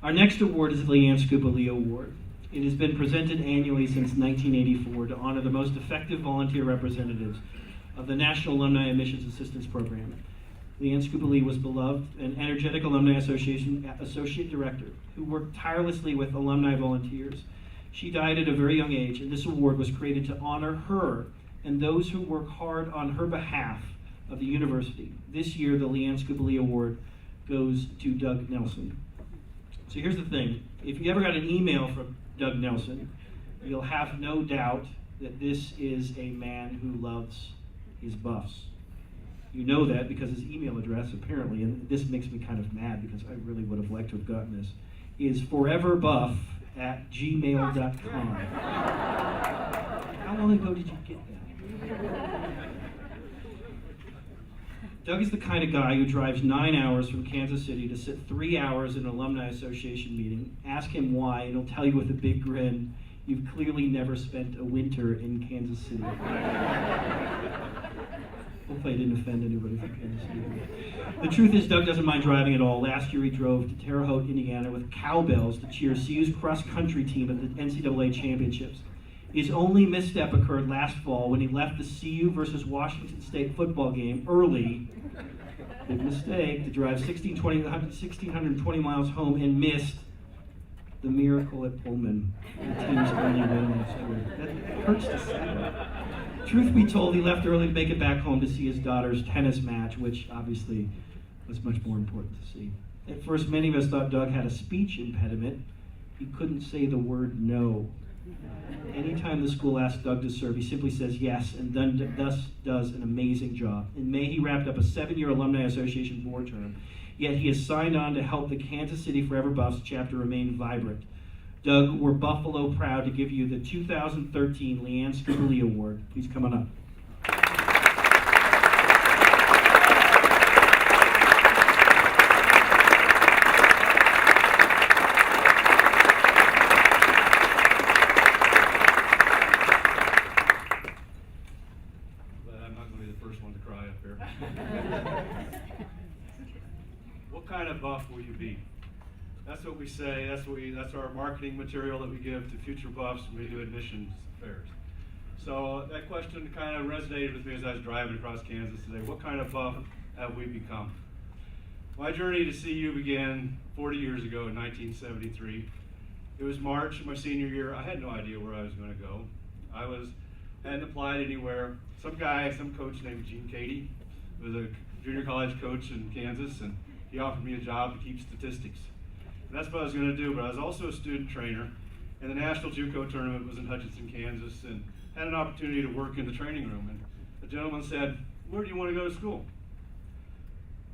Our next award is the Leanne Skupa-Lee Award. It has been presented annually since 1984 to honor the most effective volunteer representatives of the National Alumni Admissions Assistance Program. Leanne Skupa-Lee was beloved and energetic Alumni Association Associate Director who worked tirelessly with alumni volunteers. She died at a very young age, and this award was created to honor her and those who work hard on her behalf of the university. This year, the Leanne Skupa-Lee Award goes to Doug Nelson. So here's the thing. If you ever got an email from Doug Nelson, you'll have no doubt that this is a man who loves his buffs. You know that because his email address, apparently, and this makes me kind of mad because I really would have liked to have gotten this, is foreverbuff@gmail.com. How long ago did you get that? Doug is the kind of guy who drives 9 hours from Kansas City to sit 3 hours in an Alumni Association meeting. Ask him why, and he'll tell you with a big grin, you've clearly never spent a winter in Kansas City. Hopefully I didn't offend anybody from Kansas City. The truth is, Doug doesn't mind driving at all. Last year he drove to Terre Haute, Indiana with cowbells to cheer CU's cross-country team at the NCAA championships. His only misstep occurred last fall when he left the CU versus Washington State football game early, big mistake, to drive 1,620 miles home and missed the miracle at Pullman, the team's only win last year. That hurts to say. Truth be told, he left early to make it back home to see his daughter's tennis match, which obviously was much more important to see. At first, many of us thought Doug had a speech impediment. He couldn't say the word no. Anytime the school asked Doug to serve, he simply says yes, and thus does an amazing job. In May, he wrapped up a 7-year Alumni Association board term, yet he has signed on to help the Kansas City Forever Buffs chapter remain vibrant. Doug, we're Buffalo proud to give you the 2013 Leanne Skupa-Lee Award. Please come on up. What kind of buff will you be? That's what we say. That's our marketing material that we give to future buffs when we do admissions fairs. So that question kind of resonated with me as I was driving across Kansas today. What kind of buff have we become? My journey to CU began 40 years ago in 1973. It was March of my senior year. I had no idea where I was going to go. Hadn't applied anywhere. Some coach named Gene Cady was a junior college coach in Kansas, and he offered me a job to keep statistics. And that's what I was going to do, but I was also a student trainer, and the National JUCO tournament was in Hutchinson, Kansas, and had an opportunity to work in the training room. And the gentleman said, "Where do you want to go to school?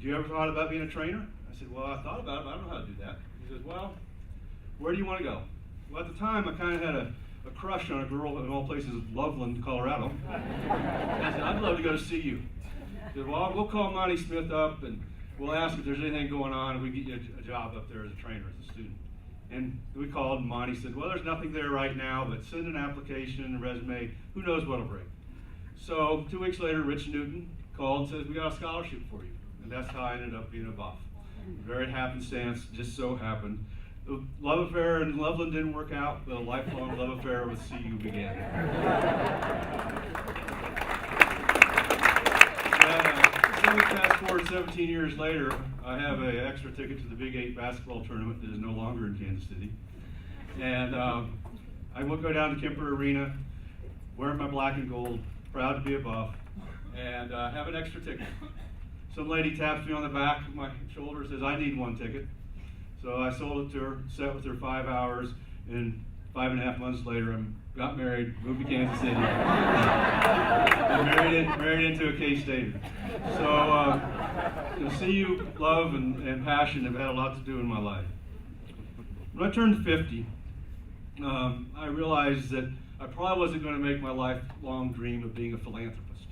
Do you ever thought about being a trainer?" I said, "Well, I thought about it, but I don't know how to do that." He says, "Well, where do you want to go?" Well, at the time, I kind of had a crush on a girl in all places, Loveland, Colorado. And I said, "I'd love to go to CU." He said, "Well, we'll call Monty Smith up and we'll ask if there's anything going on and we can get you a job up there as a trainer, as a student." And we called, and Monty said, "Well, there's nothing there right now, but send an application and a resume. Who knows what'll break." So 2 weeks later, Rich Newton called and says, "We got a scholarship for you." And that's how I ended up being a buff. Very happenstance, just so happened. The love affair in Loveland didn't work out, but a lifelong love affair with CU began. So we fast forward 17 years later, I have an extra ticket to the Big 8 basketball tournament that is no longer in Kansas City. And I will go down to Kemper Arena, wearing my black and gold, proud to be a buff, and have an extra ticket. Some lady taps me on the back of my shoulder and says, "I need one ticket." So I sold it to her, sat with her 5 hours, and 5.5 months later, I got married, moved to Kansas City, and married into a K-Stater. So CU love and passion have had a lot to do in my life. When I turned 50, I realized that I probably wasn't going to make my lifelong dream of being a philanthropist.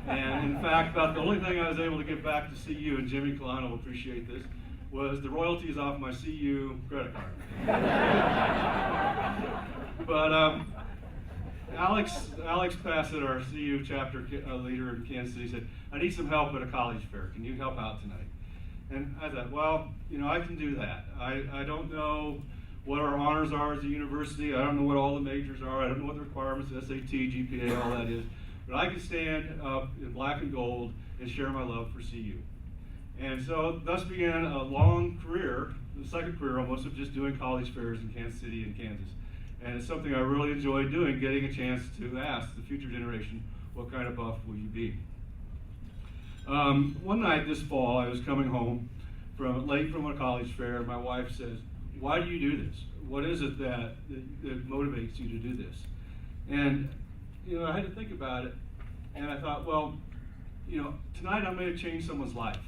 And in fact, about the only thing I was able to give back to CU, and Jimmy Colano will appreciate this, was the royalties off my CU credit card. But Alex Bassett, our CU chapter leader in Kansas City, said, "I need some help at a college fair. Can you help out tonight?" And I thought, well, I can do that. I don't know what our honors are as a university. I don't know what all the majors are. I don't know what the requirements, SAT, GPA, all that is. But I can stand up in black and gold and share my love for CU. And so thus began a long career, the second career almost, of just doing college fairs in Kansas City and Kansas. And it's something I really enjoy doing, getting a chance to ask the future generation, what kind of buff will you be? One night this fall, I was coming home late from a college fair, and my wife says, why do you do this? What is it that motivates you to do this? And, I had to think about it, and I thought, well, tonight I'm going to change someone's life.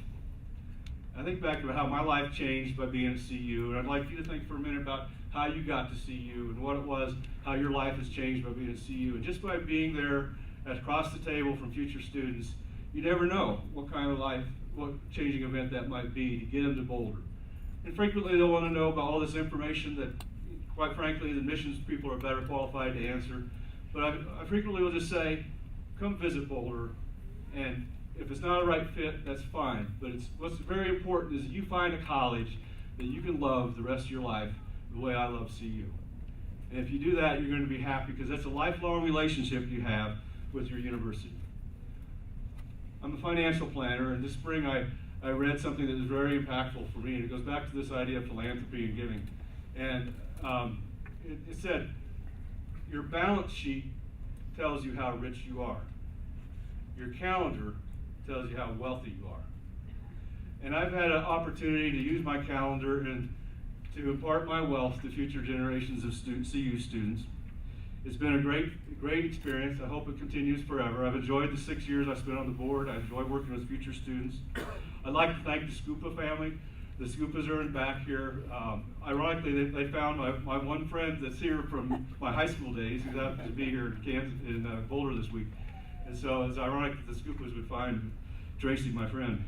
I think back to how my life changed by being at CU, and I'd like you to think for a minute about how you got to CU and what it was, how your life has changed by being at CU. And just by being there across the table from future students, you never know what kind of life, what changing event that might be to get them to Boulder. And frequently they'll want to know about all this information that, quite frankly, the admissions people are better qualified to answer. But I frequently will just say, come visit Boulder, and if it's not a right fit, that's fine. But what's very important is that you find a college that you can love the rest of your life the way I love CU. And if you do that, you're going to be happy, because that's a lifelong relationship you have with your university. I'm a financial planner, and this spring I read something that was very impactful for me, and it goes back to this idea of philanthropy and giving. And it said, your balance sheet tells you how rich you are. Your calendar tells you how wealthy you are. And I've had an opportunity to use my calendar and to impart my wealth to future generations of CU students. It's been a great experience. I hope it continues forever. I've enjoyed the 6 years I spent on the board. I enjoy working with future students. I'd like to thank the Skupa family. The Skupas are in back here. Ironically, they found my one friend that's here from my high school days, who's happened to be here in Boulder this week. And so it's ironic that the Skupas would find Tracy, my friend.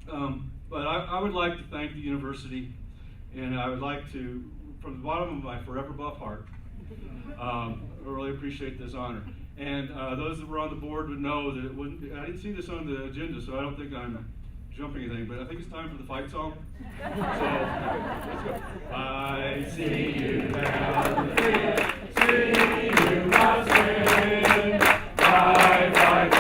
But I would like to thank the university, and I would like to, from the bottom of my forever buff heart, I really appreciate this honor. And those that were on the board would know that it wouldn't be, I didn't see this on the agenda, so I don't think I'm jumping anything, but I think it's time for the fight song. So, let's go. I see you down the street, see you must win. Fight, fight.